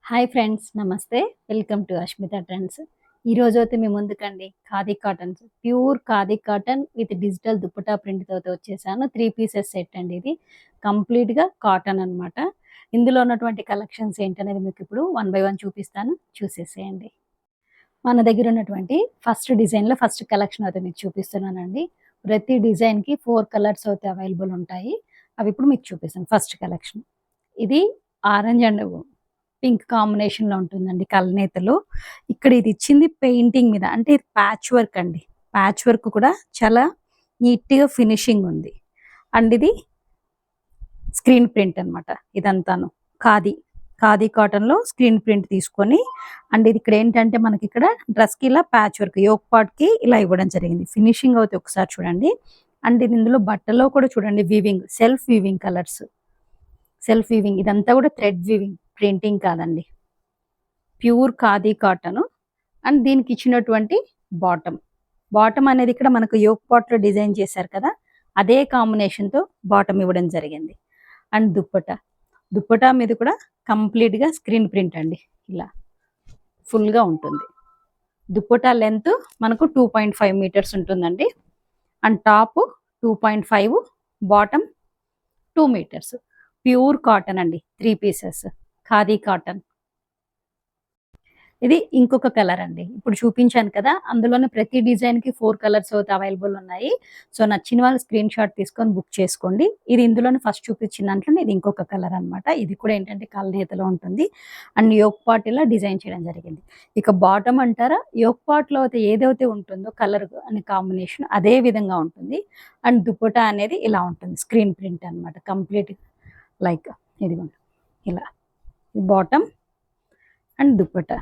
Hi friends, నమస్తే. Welcome to Ashmita trends. ఈరోజైతే మీ ముందుకండి khadi cottons, pure khadi cotton with digital dupatta ప్రింట్‌తో వచ్చేసాను. 3 పీసెస్ సెట్ అండి ఇది. కంప్లీట్‌గా కాటన్ అనమాట. ఇందులో ఉన్నటువంటి కలెక్షన్స్ ఏంటనేది మీకు ఇప్పుడు వన్ బై వన్ చూపిస్తాను. చూసేసేయండి. మన దగ్గర ఉన్నటువంటి ఫస్ట్ డిజైన్‌లో ఫస్ట్ కలెక్షన్ అయితే మీకు చూపిస్తున్నానండి. ప్రతి డిజైన్‌కి 4 కలర్స్ అయితే అవైలబుల్ ఉంటాయి. అవి ఇప్పుడు మీకు చూపిస్తాను. First collection. ఇది ఆరెంజ్ అండ్ పింక్ కాంబినేషన్‌లో ఉంటుందండి కలనేతలో. ఇక్కడ ఇది ఇచ్చింది పెయింటింగ్ మీద. అంటే ఇది ప్యాచ్ వర్క్ అండి. ప్యాచ్ వర్క్ కూడా చాలా నీట్‌గా ఫినిషింగ్ ఉంది. అండ్ ఇది స్క్రీన్ ప్రింట్ అన్నమాట ఇదంతాను. ఖాదీ. ఖాదీ కాటన్‌లో స్క్రీన్ ప్రింట్ తీసుకొని అండ్ ఇది ఇక్కడ ఏంటంటే మనకి ఇక్కడ డ్రెస్‌కి ఇలా ప్యాచ్ వర్క్ యోక్ పార్ట్‌కి ఇలా ఇవ్వడం జరిగింది. ఫినిషింగ్ అయితే ఒకసారి చూడండి. అండ్ ఇది ఇందులో బట్టలో కూడా చూడండి weaving, self weaving colours. Self weaving ఇదంతా కూడా థ్రెడ్ వీవింగ్, ప్రింటింగ్ కాదండి. Pure khadi cotton. అండ్ దీనికి ఇచ్చినటువంటి బాటమ్. బాటమ్ అనేది ఇక్కడ మనకు యోక్ పార్ట్‌లో డిజైన్ చేశారు కదా! అదే కాంబినేషన్‌తో బాటమ్ ఇవ్వడం జరిగింది. అండ్ దుప్పటా. దుప్పటా మీద కూడా కంప్లీట్‌గా స్క్రీన్ ప్రింట్ అండి. ఇలా ఫుల్‌గా ఉంటుంది. దుప్పటా లెంత్ మనకు 2.5 మీటర్స్ ఉంటుందండి. And top 2.5, bottom 2 metres. Pure cotton అండి. 3 పీసెస్ ఖాదీ కాటన్. ఇది ఇంకొక కలర్ అండి. ఇప్పుడు చూపించాను కదా! అందులోనే ప్రతి డిజైన్‌కి 4 కలర్స్ అయితే అవైలబుల్ ఉన్నాయి. సో, నచ్చిన వాళ్ళు స్క్రీన్ షాట్ తీసుకొని బుక్ చేసుకోండి. ఇది ఇందులోనే ఫస్ట్ చూపించిన దాంట్లోనే ఇది ఇంకొక కలర్ అన్నమాట. ఇది కూడా ఏంటంటే కలనేతలో ఉంటుంది. అండ్ యోక్ పార్ట్ ఇలా డిజైన్ చేయడం జరిగింది. ఇక బాటమ్ అంటారా, యోక్ పార్ట్‌లో అయితే ఏదైతే ఉంటుందో కలర్ అనే కాంబినేషన్ అదే విధంగా ఉంటుంది. అండ్ దుపట్టా అనేది ఇలా ఉంటుంది. స్క్రీన్ ప్రింట్ అన్నమాట. కంప్లీట్ లైక్ ఇదిగోండి ఇలా. బాటమ్ అండ్ దుపట్టా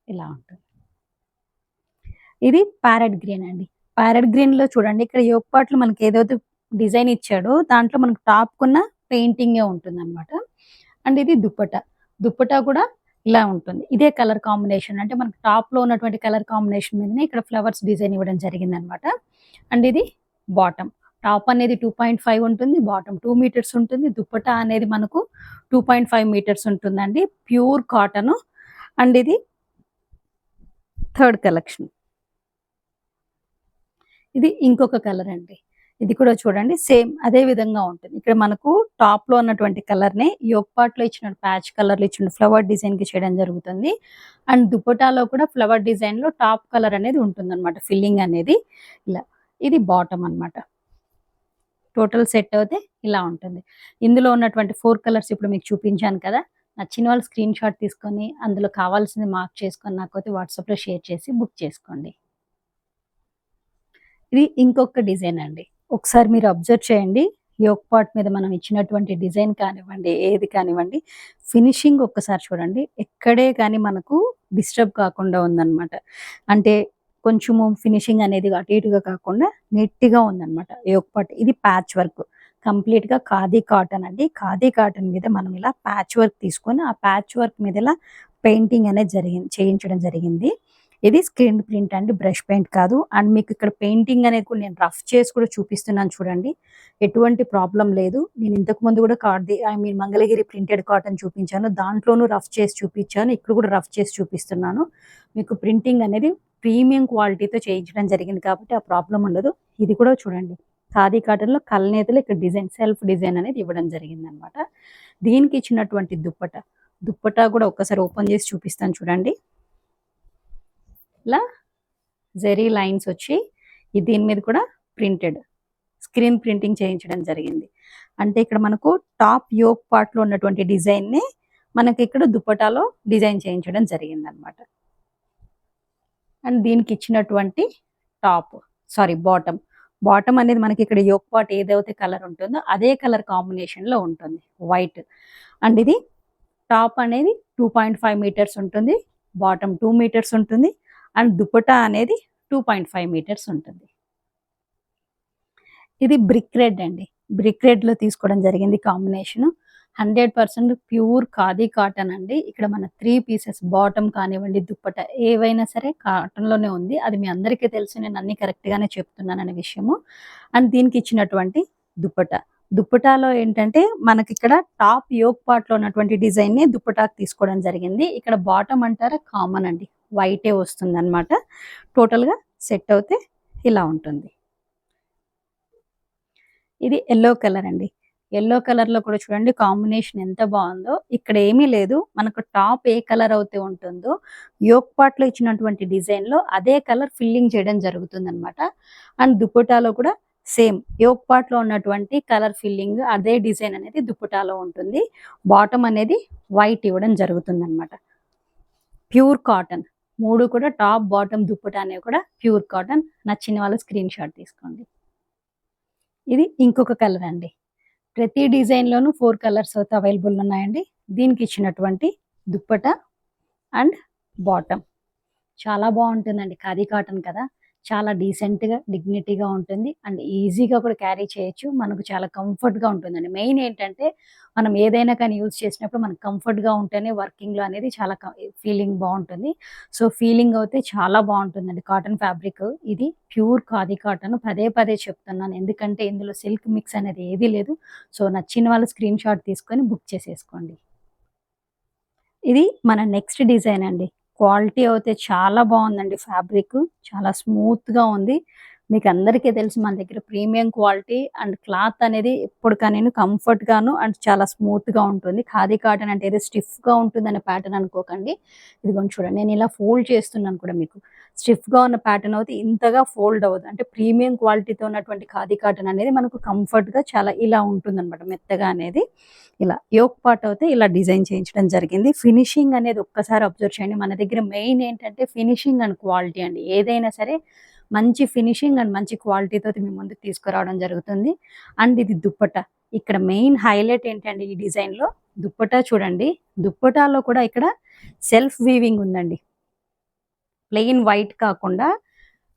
ఇలా ఉంటుంది. ఇది ప్యారెట్ గ్రీన్ అండి. ప్యారెట్ గ్రీన్‌లో చూడండి ఇక్కడ యోక్ పార్ట్‌లో మనకి ఏదైతే డిజైన్ ఇచ్చాడో దాంట్లో మనకు టాప్‌కున్న పెయింటింగే ఉంటుందన్నమాట. అండ్ ఇది దుప్పటా. దుప్పటా కూడా ఇలా ఉంటుంది. ఇదే కలర్ కాంబినేషన్ అంటే మనకు టాప్‌లో ఉన్నటువంటి కలర్ కాంబినేషన్ మీదనే ఇక్కడ ఫ్లవర్స్ డిజైన్ ఇవ్వడం జరిగిందన్నమాట. అండ్ ఇది బాటమ్. టాప్ అనేది 2.5 ఉంటుంది. బాటమ్ 2 మీటర్స్ ఉంటుంది. దుప్పటా అనేది మనకు 2.5 మీటర్స్ ఉంటుందండి. Pure cotton. అండ్ ఇది థర్డ్ కలెక్షన్. ఇది ఇంకొక కలర్ అండి. ఇది కూడా చూడండి సేమ్ అదే విధంగా ఉంటుంది. ఇక్కడ మనకు టాప్‌లో ఉన్నటువంటి కలర్‌నే యోక్ పార్ట్‌లో ఇచ్చిన ప్యాచ్ కలర్‌లో ఇచ్చిన ఫ్లవర్ డిజైన్‌కి చేయడం జరుగుతుంది. అండ్ దుపట్టాలో కూడా ఫ్లవర్ డిజైన్‌లో టాప్ కలర్ అనేది ఉంటుందన్నమాట. ఫిల్లింగ్ అనేది ఇలా. ఇది బాటమ్ అన్నమాట. టోటల్ సెట్ అయితే ఇలా ఉంటుంది. ఇందులో ఉన్నటువంటి 4 కలర్స్ ఇప్పుడు మీకు చూపించాను కదా! నచ్చిన వాళ్ళు స్క్రీన్ షాట్ తీసుకొని అందులో కావాల్సింది మార్క్ చేసుకొని నాకైతే వాట్సాప్‌లో షేర్ చేసి బుక్ చేసుకోండి. ఇది ఇంకొక డిజైన్ అండి. ఒకసారి మీరు అబ్జర్వ్ చేయండి. యోక్ పార్ట్ మీద మనం ఇచ్చినటువంటి డిజైన్ కానివ్వండి, ఏది కానివ్వండి, ఫినిషింగ్ ఒక్కసారి చూడండి. ఎక్కడే కానీ మనకు డిస్టర్బ్ కాకుండా ఉందన్నమాట. అంటే కొంచెము ఫినిషింగ్ అనేది అటు ఇటుగా కాకుండా నీట్‌గా ఉందన్నమాట యోక్ పార్ట్. ఇది ప్యాచ్ వర్క్. కంప్లీట్‌గా ఖాదీ కాటన్ అండి. ఖాదీ కాటన్ మీద మనం ఇలా ప్యాచ్ వర్క్ తీసుకొని, ఆ ప్యాచ్ వర్క్ మీద ఇలా పెయింటింగ్ అనేది చేయించడం జరిగింది. ఇది స్క్రీన్ ప్రింట్ అండి. బ్రష్ పెయింట్ కాదు. అండ్ మీకు ఇక్కడ పెయింటింగ్ అనేది కూడా నేను రఫ్ చేసి కూడా చూపిస్తున్నాను చూడండి. ఎటువంటి ప్రాబ్లమ్ లేదు. నేను ఇంతకు ముందు కూడా మంగళగిరి ప్రింటెడ్ కాటన్ చూపించాను. దాంట్లోనూ రఫ్ చేసి చూపించాను. ఇక్కడ కూడా రఫ్ చేసి చూపిస్తున్నాను. మీకు ప్రింటింగ్ అనేది ప్రీమియం క్వాలిటీతో చేయించడం జరిగింది కాబట్టి ఆ ప్రాబ్లమ్ ఉండదు. ఇది కూడా చూడండి. ఖాదీ కాటన్‌లో కల్నేతలో ఇక్కడ డిజైన్ సెల్ఫ్ డిజైన్ అనేది ఇవ్వడం జరిగిందనమాట. దీనికి ఇచ్చినటువంటి దుప్పటా. దుప్పటా కూడా ఒక్కసారి ఓపెన్ చేసి చూపిస్తాను చూడండి. ఇలా జెరీ లైన్స్ వచ్చి దీని మీద కూడా ప్రింటెడ్ స్క్రీన్ ప్రింటింగ్ చేయించడం జరిగింది. అంటే ఇక్కడ మనకు టాప్ యోక్ పార్ట్‌లో ఉన్నటువంటి డిజైన్‌ని మనకి ఇక్కడ దుపట్టాలో డిజైన్ చేయించడం జరిగిందనమాట. అండ్ దీనికి ఇచ్చినటువంటి బాటమ్. బాటమ్ అనేది మనకి ఇక్కడ యోక్ పార్ట్ ఏదైతే కలర్ ఉంటుందో అదే కలర్ కాంబినేషన్‌లో ఉంటుంది. వైట్. అండ్ ఇది టాప్ అనేది 2.5 మీటర్స్ ఉంటుంది. బాటమ్ 2 మీటర్స్ ఉంటుంది. అండ్ దుపట్టా అనేది 2.5 మీటర్స్ ఉంటుంది. ఇది బ్రిక్ రెడ్ అండి. బ్రిక్ రెడ్‌లో తీసుకోవడం జరిగింది కాంబినేషను. 100% ప్యూర్ ఖాదీ కాటన్ అండి. ఇక్కడ మన 3 పీసెస్ బాటమ్ కానివ్వండి, దుప్పట్టా ఏవైనా సరే కాటన్‌లోనే ఉంది. అది మీ అందరికీ తెలుసు. నేను అన్నీ కరెక్ట్‌గానే చెప్తున్నాననే విషయము. అండ్ దీనికి ఇచ్చినటువంటి దుప్పట్టా. దుప్పటాలో ఏంటంటే మనకి ఇక్కడ టాప్ యోక్ పార్ట్ లో ఉన్నటువంటి డిజైన్ ని దుప్పటాకి తీసుకోవడం జరిగింది. ఇక్కడ బాటమ్ అంటారా కామన్ అండి, వైటే వస్తుంది అనమాట. టోటల్ గా సెట్ అవుతే ఇలా ఉంటుంది. ఇది ఎల్లో కలర్ అండి. ఎల్లో కలర్ లో కూడా చూడండి కాంబినేషన్ ఎంత బాగుందో. ఇక్కడ ఏమీ లేదు, మనకు టాప్ ఏ కలర్ అయితే ఉంటుందో యోక్ పార్ట్ లో ఇచ్చినటువంటి డిజైన్ లో అదే కలర్ ఫిల్లింగ్ చేయడం జరుగుతుంది అనమాట. అండ్ దుప్పటాలో కూడా సేమ్ యోక్ పార్ట్ లో ఉన్నటువంటి కలర్ ఫిల్లింగ్ అదే డిజైన్ అనేది దుప్పటాలో ఉంటుంది. బాటమ్ అనేది వైట్ ఇవ్వడం జరుగుతుంది అనమాట. ప్యూర్ కాటన్, మూడు కూడా టాప్ బాటమ్ దుప్పటా అనేవి కూడా ప్యూర్ కాటన్. నచ్చిన వాళ్ళు స్క్రీన్ షాట్ తీసుకోండి. ఇది ఇంకొక కలర్ అండి. ప్రతి డిజైన్ లోను 4 కలర్స్ అయితే అవైలబుల్ ఉన్నాయండి. దీనికి ఇచ్చినటువంటి దుప్పట అండ్ బాటమ్ చాలా బాగుంటుందండి. ఖాదీ కాటన్ కదా, చాలా డీసెంట్గా డిగ్నిటీగా ఉంటుంది అండ్ ఈజీగా కూడా క్యారీ చేయొచ్చు. మనకు చాలా కంఫర్ట్గా ఉంటుందండి. మెయిన్ ఏంటంటే మనం ఏదైనా కానీ యూజ్ చేసినప్పుడు మనకు కంఫర్ట్గా ఉంటేనే వర్కింగ్లో అనేది చాలా ఫీలింగ్ బాగుంటుంది. సో ఫీలింగ్ అయితే చాలా బాగుంటుందండి. కాటన్ ఫ్యాబ్రిక్ ఇది ప్యూర్ ఖాదీ కాటన్. పదే పదే చెప్తున్నాను, ఎందుకంటే ఇందులో సిల్క్ మిక్స్ అనేది ఏదీ లేదు. సో నచ్చిన వాళ్ళు స్క్రీన్ షాట్ తీసుకొని బుక్ చేసేసుకోండి. ఇది మన నెక్స్ట్ డిజైన్ అండి. క్వాలిటీ అయితే చాలా బాగుందండి. ఫ్యాబ్రిక్ చాలా స్మూత్గా ఉంది. మీకు అందరికీ తెలుసు మన దగ్గర ప్రీమియం క్వాలిటీ అండ్ క్లాత్ అనేది ఎప్పటికైనా కంఫర్ట్ గాను అండ్ చాలా స్మూత్ గా ఉంటుంది. ఖాదీ కాటన్ అంటే ఏదో స్టిఫ్ గా ఉంటుందనే ప్యాటర్న్ అనుకోకండి. ఇదిగోండి చూడండి, నేను ఇలా ఫోల్డ్ చేస్తున్నాను కూడా. మీకు స్టిఫ్ గా ఉన్న ప్యాటర్న్ అయితే ఇంతగా ఫోల్డ్ అవ్వదు. అంటే ప్రీమియం క్వాలిటీతో ఉన్నటువంటి ఖాదీ కాటన్ అనేది మనకు కంఫర్ట్ గా చాలా ఇలా ఉంటుంది అనమాట, మెత్తగా అనేది. ఇలా యోక్ పార్ట్ అయితే ఇలా డిజైన్ చేయించడం జరిగింది. ఫినిషింగ్ అనేది ఒక్కసారి అబ్జర్వ్ చేయండి. మన దగ్గర మెయిన్ ఏంటంటే ఫినిషింగ్ అండ్ క్వాలిటీ అండి. ఏదైనా సరే మంచి ఫినిషింగ్ అండ్ మంచి క్వాలిటీతో మీ ముందుకు తీసుకురావడం జరుగుతుంది. అండ్ ఇది దుప్పట. ఇక్కడ మెయిన్ హైలైట్ ఏంటంటే ఈ డిజైన్లో దుప్పటా చూడండి. దుప్పటాలో కూడా ఇక్కడ సెల్ఫ్ వీవింగ్ ఉందండి. ప్లెయిన్ వైట్ కాకుండా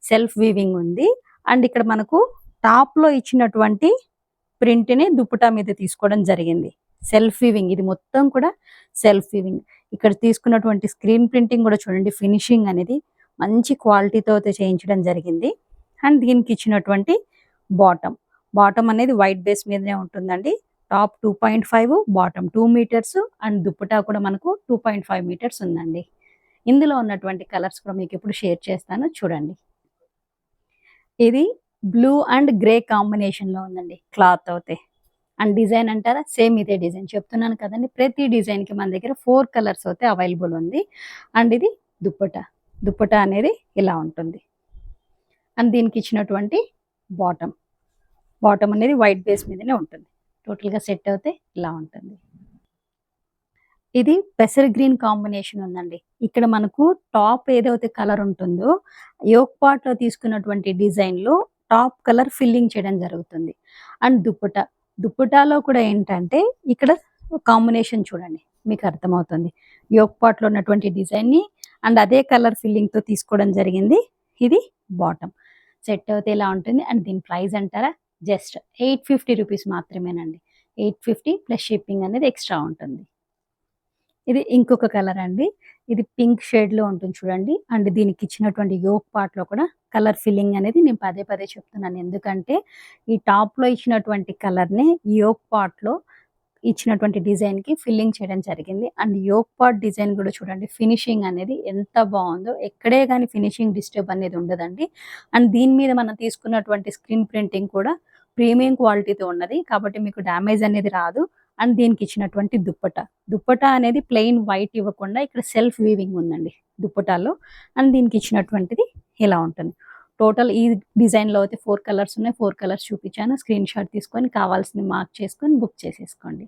సెల్ఫ్ వీవింగ్ ఉంది. అండ్ ఇక్కడ మనకు టాప్లో ఇచ్చినటువంటి ప్రింట్ని దుప్పటా మీద తీసుకోవడం జరిగింది. సెల్ఫ్ వీవింగ్, ఇది మొత్తం కూడా సెల్ఫ్ వీవింగ్. ఇక్కడ తీసుకున్నటువంటి స్క్రీన్ ప్రింటింగ్ కూడా చూడండి, ఫినిషింగ్ అనేది మంచి క్వాలిటీతో అయితే చేయించడం జరిగింది. అండ్ దీనికి ఇచ్చినటువంటి బాటమ్ అనేది వైట్ బేస్ మీదనే ఉంటుందండి. Top 2.5, bottom 2 metres and dupatta కూడా మనకు 2.5 మీటర్స్ ఉందండి. ఇందులో ఉన్నటువంటి కలర్స్ కూడా మీకు ఇప్పుడు షేర్ చేస్తాను, చూడండి. ఇది బ్లూ అండ్ గ్రే కాంబినేషన్ లో ఉందండి క్లాత్ అయితే. అండ్ డిజైన్ అంటారా, సేమ్ ఇదే డిజైన్ చెప్తున్నాను కదండి. ప్రతి డిజైన్ కి మన దగ్గర 4 కలర్స్ అయితే అవైలబుల్ ఉంది. అండ్ ఇది దుప్పటా అనేది ఇలా ఉంటుంది. అండ్ దీనికి ఇచ్చినటువంటి బాటమ్ అనేది వైట్ బేస్ మీదనే ఉంటుంది. టోటల్గా సెట్ అయితే ఇలా ఉంటుంది. ఇది పెసర్ గ్రీన్ కాంబినేషన్ ఉందండి. ఇక్కడ మనకు టాప్ ఏదైతే కలర్ ఉంటుందో యోక్ పార్ట్ లో తీసుకున్నటువంటి డిజైన్ లో టాప్ కలర్ ఫిల్లింగ్ చేయడం జరుగుతుంది. అండ్ దుప్పటాలో కూడా ఏంటంటే ఇక్కడ కాంబినేషన్ చూడండి, మీకు అర్థమవుతుంది. యోక్ పార్ట్ లో ఉన్నటువంటి డిజైన్ ని అండ్ అదే కలర్ ఫిల్లింగ్ తో తీసుకోవడం జరిగింది. ఇది బాటమ్ సెట్ అయితే ఇలా ఉంటుంది. అండ్ దీని ప్రైస్ అంటారా, జస్ట్ 850 రూపీస్ మాత్రమేనండి. 850 ప్లస్ షిప్పింగ్ అనేది ఎక్స్ట్రా ఉంటుంది. ఇది ఇంకొక కలర్ అండి. ఇది పింక్ షేడ్ లో ఉంటుంది చూడండి. అండ్ దీనికి ఇచ్చినటువంటి యోక్ పార్ట్ లో కూడా కలర్ ఫిల్లింగ్ అనేది నేను పదే పదే చెప్తున్నాను, ఎందుకంటే ఈ టాప్ లో ఇచ్చినటువంటి కలర్ ని యోక్ పార్ట్ లో ఇచ్చినటువంటి డిజైన్ కి ఫిల్లింగ్ చేయడం జరిగింది. అండ్ యోక్ పార్ట్ డిజైన్ కూడా చూడండి, ఫినిషింగ్ అనేది ఎంత బాగుందో. ఎక్కడే కానీ ఫినిషింగ్ డిస్టర్బ్ అనేది ఉండదండి. అండ్ దీని మీద మనం తీసుకున్నటువంటి స్క్రీన్ ప్రింటింగ్ కూడా ప్రీమియం క్వాలిటీతో ఉన్నది, కాబట్టి మీకు డ్యామేజ్ అనేది రాదు. అండ్ దీనికి ఇచ్చినటువంటి దుప్పటా అనేది ప్లెయిన్ వైట్ ఇవ్వకుండా ఇక్కడ సెల్ఫ్ వీవింగ్ ఉందండి దుప్పటాలో. అండ్ దీనికి ఇచ్చినటువంటిది ఇలా ఉంటుంది. టోటల్ ఈ డిజైన్లో అయితే 4 కలర్స్ ఉన్నాయి. 4 కలర్స్ చూపించాను. స్క్రీన్ షాట్ తీసుకొని కావాల్సింది మార్క్ చేసుకొని బుక్ చేసేసుకోండి.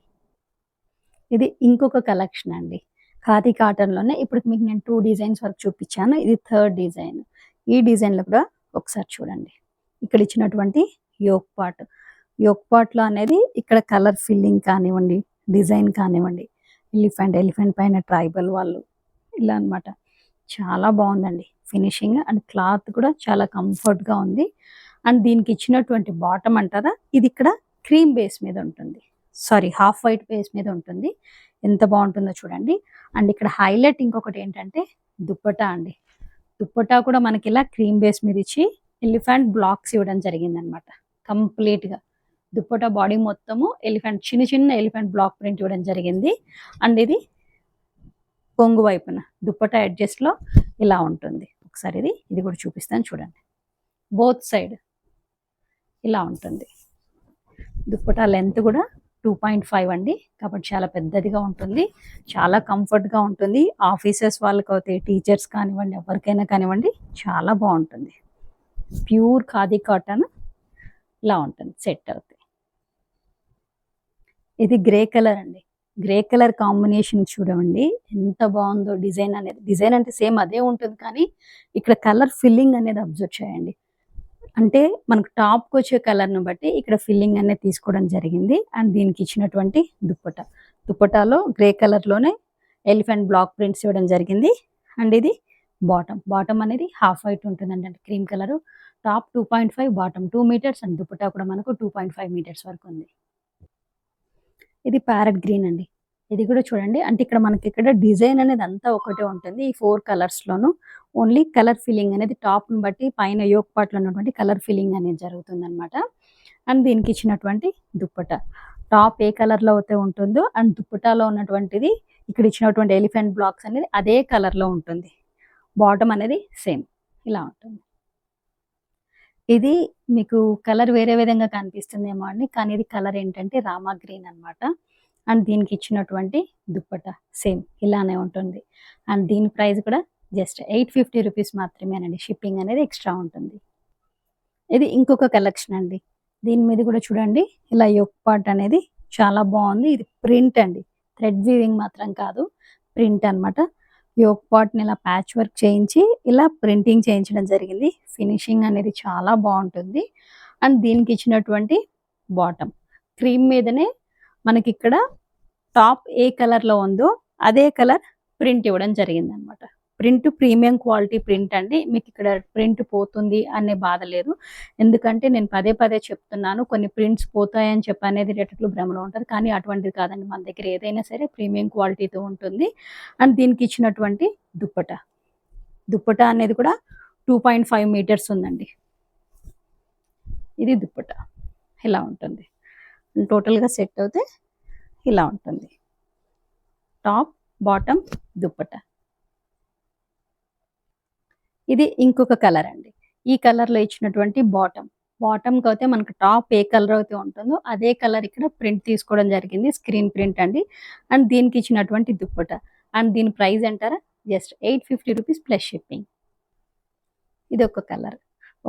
ఇది ఇంకొక కలెక్షన్ అండి, ఖాదీ కాటన్లోనే. ఇప్పుడు మీకు నేను 2 డిజైన్స్ వరకు చూపించాను. ఇది 3rd డిజైన్. ఈ డిజైన్లో కూడా ఒకసారి చూడండి. ఇక్కడ ఇచ్చినటువంటి యోక్ పార్ట్లో అనేది ఇక్కడ కలర్ ఫిల్లింగ్ కానివ్వండి, డిజైన్ కానివ్వండి, ఎలిఫెంట్ పైన ట్రైబల్ వాళ్ళు ఇలా అనమాట. చాలా బాగుందండి ఫినిషింగ్. అండ్ క్లాత్ కూడా చాలా కంఫర్ట్గా ఉంది. అండ్ దీనికి ఇచ్చినటువంటి బాటమ్ అంటారా, ఇది ఇక్కడ క్రీమ్ బేస్ మీద ఉంటుంది, సారీ హాఫ్ వైట్ బేస్ మీద ఉంటుంది. ఎంత బాగుంటుందో చూడండి. అండ్ ఇక్కడ హైలైట్ ఇంకొకటి ఏంటంటే దుప్పటా అండి. దుప్పటా కూడా మనకి ఇలా క్రీమ్ బేస్ మీద ఇచ్చి ఎలిఫెంట్ బ్లాక్స్ ఇవ్వడం జరిగింది అనమాట కంప్లీట్గా. దుప్పటా బాడీ మొత్తము ఎలిఫెంట్ చిన్న చిన్న ఎలిఫెంట్ బ్లాక్ ప్రింట్ ఇవ్వడం జరిగింది. అండ్ ఇది కొంగు వైపున దుప్పటా ఎడ్జెస్లో ఇలా ఉంటుంది. ఒకసారి ఇది కూడా చూపిస్తాను చూడండి. బోత్ సైడ్ ఇలా ఉంటుంది. దుప్పటా లెంత్ కూడా 2.5 అండి, కాబట్టి చాలా పెద్దదిగా ఉంటుంది. చాలా కంఫర్ట్గా ఉంటుంది. ఆఫీసెస్ వాళ్ళకి అయితే, టీచర్స్ కానివ్వండి, ఎవరికైనా కానివ్వండి, చాలా బాగుంటుంది. ప్యూర్ ఖాదీ కాటన్ ఇలా ఉంటుంది. సెట్ అవుతుంది. ఇది గ్రే కలర్ అండి. గ్రే కలర్ కాంబినేషన్ చూడండి ఎంత బాగుందో. డిజైన్ అనేది, డిజైన్ అంటే సేమ్ అదే ఉంటుంది, కానీ ఇక్కడ కలర్ ఫిల్లింగ్ అనేది అబ్జర్వ్ చేయండి. అంటే మనకు టాప్కి వచ్చే కలర్ను బట్టి ఇక్కడ ఫిల్లింగ్ అనేది తీసుకోవడం జరిగింది. అండ్ దీనికి ఇచ్చినటువంటి దుప్పటాలో గ్రే కలర్లోనే ఎలిఫెంట్ బ్లాక్ ప్రింట్స్ ఇవ్వడం జరిగింది. అండ్ ఇది బాటమ్ అనేది హాఫ్ వైట్ ఉంటుందండి, అంటే cream colour. Top 2.5, bottom 2 metres, and dupatta కూడా మనకు 2.5 మీటర్స్ వరకు ఉంది. ఇది ప్యారెట్ గ్రీన్ అండి. ఇది కూడా చూడండి, అంటే ఇక్కడ డిజైన్ అనేది అంతా ఒకటే ఉంటుంది. ఈ 4 కలర్స్లోనూ ఓన్లీ కలర్ ఫిల్లింగ్ అనేది టాప్ని బట్టి పైన యోక్ పార్ట్లో ఉన్నటువంటి కలర్ ఫిల్లింగ్ అనేది జరుగుతుంది అనమాట. అండ్ దీనికి ఇచ్చినటువంటి దుప్పటా టాప్ ఏ కలర్లో అయితే ఉంటుందో, అండ్ దుప్పటాలో ఉన్నటువంటిది ఇక్కడ ఇచ్చినటువంటి ఎలిఫెంట్ బ్లాక్స్ అనేది అదే కలర్లో ఉంటుంది. బాటమ్ అనేది సేమ్ ఇలా ఉంటుంది. ఇది మీకు కలర్ వేరే విధంగా కనిపిస్తుందేమో అండి, కానీ ఇది కలర్ ఏంటంటే రామా గ్రీన్ అనమాట. అండ్ దీనికి ఇచ్చినటువంటి దుప్పటా సేమ్ ఇలానే ఉంటుంది. అండ్ దీని ప్రైస్ కూడా జస్ట్ 850 రూపీస్ మాత్రమేనండి. షిప్పింగ్ అనేది ఎక్స్ట్రా ఉంటుంది. ఇది ఇంకొక కలెక్షన్ అండి. దీని మీద కూడా చూడండి ఇలా యోక్ పార్ట్ అనేది చాలా బాగుంది. ఇది ప్రింట్ అండి, థ్రెడ్ వీవింగ్ మాత్రం కాదు, ప్రింట్ అనమాట. యోక్ పార్ట్ని ఇలా ప్యాచ్ వర్క్ చేయించి ఇలా ప్రింటింగ్ చేయించడం జరిగింది. ఫినిషింగ్ అనేది చాలా బాగుంటుంది. అండ్ దీనికి ఇచ్చినటువంటి బాటమ్ క్రీమ్ మీదనే మనకి ఇక్కడ టాప్ ఏ కలర్లో ఉందో అదే కలర్ ప్రింట్ ఇవ్వడం జరిగింది అనమాట. ప్రింట్ ప్రీమియం క్వాలిటీ ప్రింట్ అండి. మీకు ఇక్కడ ప్రింట్ పోతుంది అనే బాధ లేదు, ఎందుకంటే నేను పదే చెప్తున్నాను, కొన్ని ప్రింట్స్ పోతాయని చెప్పి అనేది రేట్లు భ్రమలో ఉంటారు, కానీ అటువంటిది కాదండి. మన దగ్గర ఏదైనా సరే ప్రీమియం క్వాలిటీతో ఉంటుంది. అండ్ దీనికి ఇచ్చినటువంటి దుప్పటా అనేది కూడా 2.5 మీటర్స్ ఉందండి. ఇది దుప్పటా ఇలా ఉంటుంది. టోటల్గా సెట్ అవుతే ఇలా ఉంటుంది. Top, bottom, dupatta. ఇది ఇంకొక కలర్ అండి. ఈ కలర్లో ఇచ్చినటువంటి బాటమ్కి అయితే మనకు టాప్ ఏ కలర్ అయితే ఉంటుందో అదే కలర్ ఇక్కడ ప్రింట్ తీసుకోవడం జరిగింది. స్క్రీన్ ప్రింట్ అండి. అండ్ దీనికి ఇచ్చినటువంటి దుప్పటా. అండ్ దీని ప్రైస్ అంటారా, జస్ట్ 850 రూపీస్ ప్లస్ షిప్పింగ్. ఇది ఒక కలర్.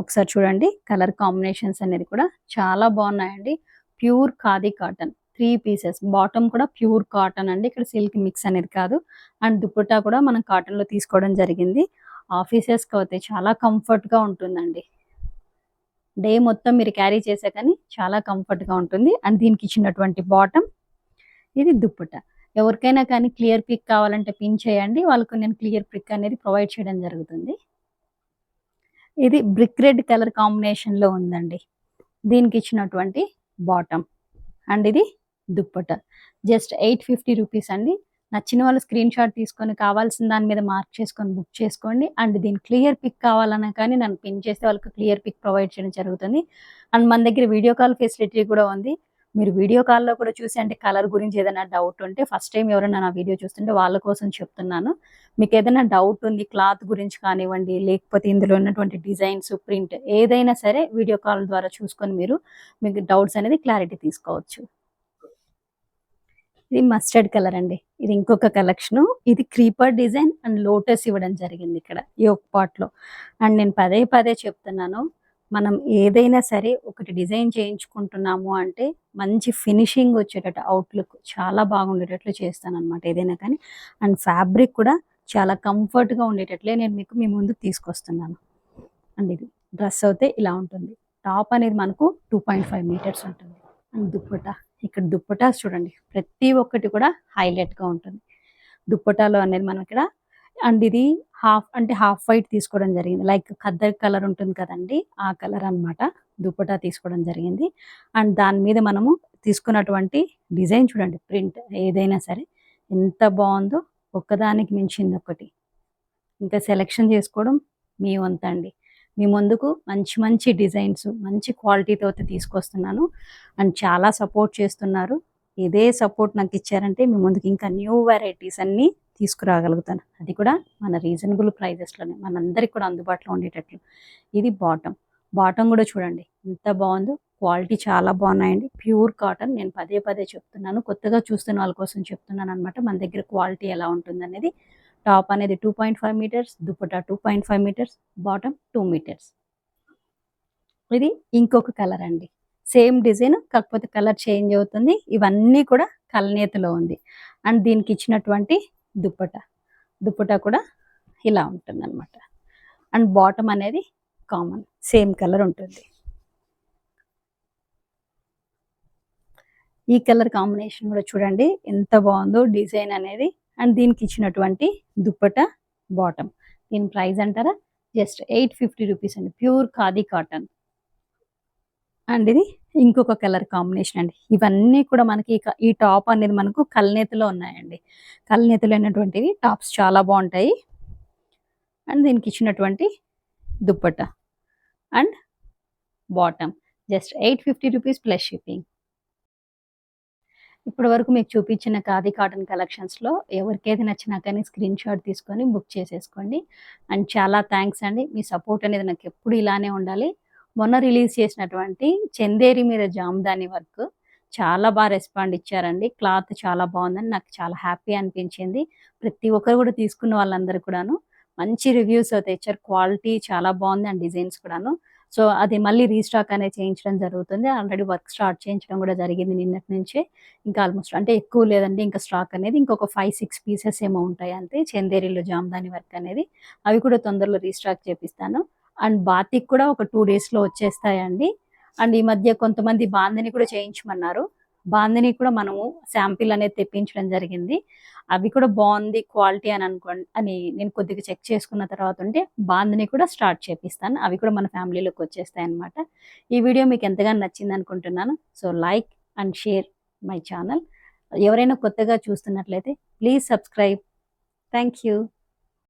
ఒకసారి చూడండి, కలర్ కాంబినేషన్స్ అనేది కూడా చాలా బాగున్నాయండి. Pure khadi cotton 3 pieces. Bottom కూడా ప్యూర్ కాటన్ అండి, ఇక్కడ సిల్క్ మిక్స్ అనేది కాదు. అండ్ దుప్పటా కూడా మనం కాటన్లో తీసుకోవడం జరిగింది. ఆఫీసెస్కి అయితే చాలా కంఫర్ట్గా ఉంటుందండి. డే మొత్తం మీరు క్యారీ చేసే కానీ చాలా కంఫర్ట్గా ఉంటుంది. అండ్ దీనికి ఇచ్చినటువంటి బాటమ్, ఇది దుప్పటా. ఎవరికైనా కానీ క్లియర్ పిక్ కావాలంటే పిన్ చేయండి, వాళ్ళకు నేను క్లియర్ పిక్ అనేది ప్రొవైడ్ చేయడం జరుగుతుంది. ఇది బ్రిక్ రెడ్ కలర్ కాంబినేషన్లో ఉందండి. దీనికి ఇచ్చినటువంటి బాటమ్ అండ్ ఇది దుప్పటా. జస్ట్ 850 రూపీస్ అండి. నచ్చిన వాళ్ళు స్క్రీన్ షాట్ తీసుకొని కావాల్సిన దాని మీద మార్క్ చేసుకొని బుక్ చేసుకోండి. అండ్ దీని క్లియర్ పిక్ కావాలన్నా కానీ నన్ను పిన్ చేస్తే వాళ్ళకి క్లియర్ పిక్ ప్రొవైడ్ చేయడం జరుగుతుంది. అండ్ మన దగ్గర వీడియో కాల్ ఫెసిలిటీ కూడా ఉంది. మీరు వీడియో కాల్లో కూడా చూసి, అంటే కలర్ గురించి ఏదైనా డౌట్ ఉంటే, ఫస్ట్ టైం ఎవరైనా నా వీడియో చూస్తుంటే వాళ్ళ కోసం చెప్తున్నాను. మీకు ఏదైనా డౌట్ ఉంది క్లాత్ గురించి కానివ్వండి, లేకపోతే ఇందులో ఉన్నటువంటి డిజైన్స్, ప్రింట్ ఏదైనా సరే వీడియో కాల్ ద్వారా చూసుకొని మీకు డౌట్స్ అనేది క్లారిటీ తీసుకోవచ్చు. ఇది మస్టర్డ్ కలర్ అండి. ఇది ఇంకొక కలెక్షను. ఇది క్రీపర్ డిజైన్ అండ్ లోటస్ ఇవ్వడం జరిగింది ఇక్కడ యోక్ పార్ట్లో. అండ్ నేను పదే చెప్తున్నాను, మనం ఏదైనా సరే ఒకటి డిజైన్ చేయించుకుంటున్నాము అంటే మంచి ఫినిషింగ్ వచ్చేటట్టు, అవుట్లుక్ చాలా బాగుండేటట్లు చేస్తానన్నమాట ఏదైనా కానీ. అండ్ ఫ్యాబ్రిక్ కూడా చాలా కంఫర్ట్గా ఉండేటట్లే నేను మీ ముందుకు తీసుకొస్తున్నాను. అండ్ ఇది డ్రెస్ అయితే ఇలా ఉంటుంది. టాప్ అనేది మనకు 2.5 మీటర్స్ ఉంటుంది. అండ్ దుప్పటా, ఇక్కడ దుప్పటాస్ చూడండి, ప్రతి ఒక్కటి కూడా హైలైట్గా ఉంటుంది. దుప్పటాలో అనేది మనం ఇక్కడ, అండ్ ఇది హాఫ్ వైట్ తీసుకోవడం జరిగింది. లైక్ ఖద్దర్ కలర్ ఉంటుంది కదండి, ఆ కలర్ అనమాట. దుప్పటా తీసుకోవడం జరిగింది. అండ్ దాని మీద మనము తీసుకున్నటువంటి డిజైన్ చూడండి, ప్రింట్ ఏదైనా సరే ఎంత బాగుందో, ఒక్కదానికి మించింది ఒకటి. ఇంకా సెలెక్షన్ చేసుకోవడం మీ వంతండి. మీ ముందుకు మంచి మంచి డిజైన్స్ మంచి క్వాలిటీతో అయితే తీసుకొస్తున్నాను. అండ్ చాలా సపోర్ట్ చేస్తున్నారు. ఇదే సపోర్ట్ నాకు ఇచ్చారంటే మీ ముందుకు ఇంకా న్యూ వెరైటీస్ అన్నీ తీసుకురాగలుగుతాను. అది కూడా మన రీజనబుల్ ప్రైజెస్‌లోనే మనందరికి కూడా అందుబాటులో ఉండేటట్లు. ఇది బాటమ్. బాటమ్ కూడా చూడండి ఎంత బాగుందో. క్వాలిటీ చాలా బాగున్నాయండి. Pure cotton. నేను పదే పదే చెప్తున్నాను. కొత్తగా చూస్తున్న వాళ్ళ కోసం చెప్తున్నాననమాట. మన దగ్గర క్వాలిటీ ఎలా ఉంటుందనేది. టాప్ అనేది 2.5 metres, dupatta 2.5 metres, bottom 2 metres. ఇది ఇంకొక కలర్ అండి. సేమ్ డిజైన్ కాకపోతే కలర్ చేంజ్ అవుతుంది. ఇవన్నీ కూడా కల్నేతలో ఉంది. అండ్ దీనికి ఇచ్చినటువంటి దుపట్టా. దుపట్టా కూడా ఇలా ఉంటుందన్నమాట. అండ్ బాటమ్ అనేది కామన్ సేమ్ కలర్ ఉంటుంది. ఈ కలర్ కాంబినేషన్ కూడా చూడండి ఎంత బాగుందో డిజైన్ అనేది. అండ్ దీనికి ఇచ్చినటువంటి దుపట్టా బాటమ్. దీని ప్రైస్ అంటారా జస్ట్ 850 రూపీస్ అండి. Pure khadi cotton. అండ్ ఇది ఇంకొక కలర్ కాంబినేషన్ అండి. ఇవన్నీ కూడా మనకి ఈ టాప్ అనేది మనకు కల్నేతలో ఉన్నాయండి. కల్నేతలో అయినటువంటివి టాప్స్ చాలా బాగుంటాయి. అండ్ దీనికి ఇచ్చినటువంటి dupatta and bottom just 850 rupees plus shipping. ఇప్పటి వరకు మీకు చూపించిన ఖాదీ కాటన్ కలెక్షన్స్‌లో ఎవరికేది నచ్చినా కానీ స్క్రీన్ షాట్ తీసుకొని బుక్ చేసేసుకోండి. అండ్ చాలా థ్యాంక్స్ అండి. మీ సపోర్ట్ అనేది నాకు ఎప్పుడు ఇలానే ఉండాలి. మొన్న రిలీజ్ చేసినటువంటి చందేరి మీద జామదాని వర్క్ చాలా రెస్పాండ్ ఇచ్చారండి. క్లాత్ చాలా బాగుందని నాకు చాలా హ్యాపీ అనిపించింది. ప్రతి ఒక్కరు కూడా తీసుకున్న వాళ్ళందరూ కూడాను మంచి రివ్యూస్ అయితే ఇచ్చారు. క్వాలిటీ చాలా బాగుంది అండ్ డిజైన్స్ కూడాను. సో, అది మళ్ళీ రీస్టాక్ అనేది చేయించడం జరుగుతుంది. ఆల్రెడీ వర్క్ స్టార్ట్ చేయించడం కూడా జరిగింది నిన్నటి నుంచే. ఇంకా ఆల్మోస్ట్ అంటే ఎక్కువ లేదండి ఇంకా స్టాక్ అనేది. ఇంకొక 5, 6 పీసెస్ ఏమో ఉంటాయి అంతే. చందేరిలో జామదాని వర్క్ అనేది. అవి కూడా తొందరలో రీస్టాక్ చేపిస్తాను. అండ్ బాతిక్ కూడా ఒక 2 డేస్‌లో వచ్చేస్తాయండి. అండ్ ఈ మధ్య కొంతమంది బాందిని కూడా చేయించమన్నారు. బాందిని కూడా మనము శాంపిల్ అనేది తెప్పించడం జరిగింది. అవి కూడా బావుంది క్వాలిటీ అని నేను కొద్దిగా చెక్ చేసుకున్న తర్వాత ఉంటే బాందిని కూడా స్టార్ట్ చేపిస్తాను. అవి కూడా మన ఫ్యామిలీలోకి వచ్చేస్తాయన్నమాట. ఈ వీడియో మీకు ఎంతగానో నచ్చిందనుకుంటున్నాను. So, like and share my channel. ఎవరైనా కొత్తగా చూస్తున్నట్లయితే ప్లీజ్ సబ్స్క్రైబ్. Thank you.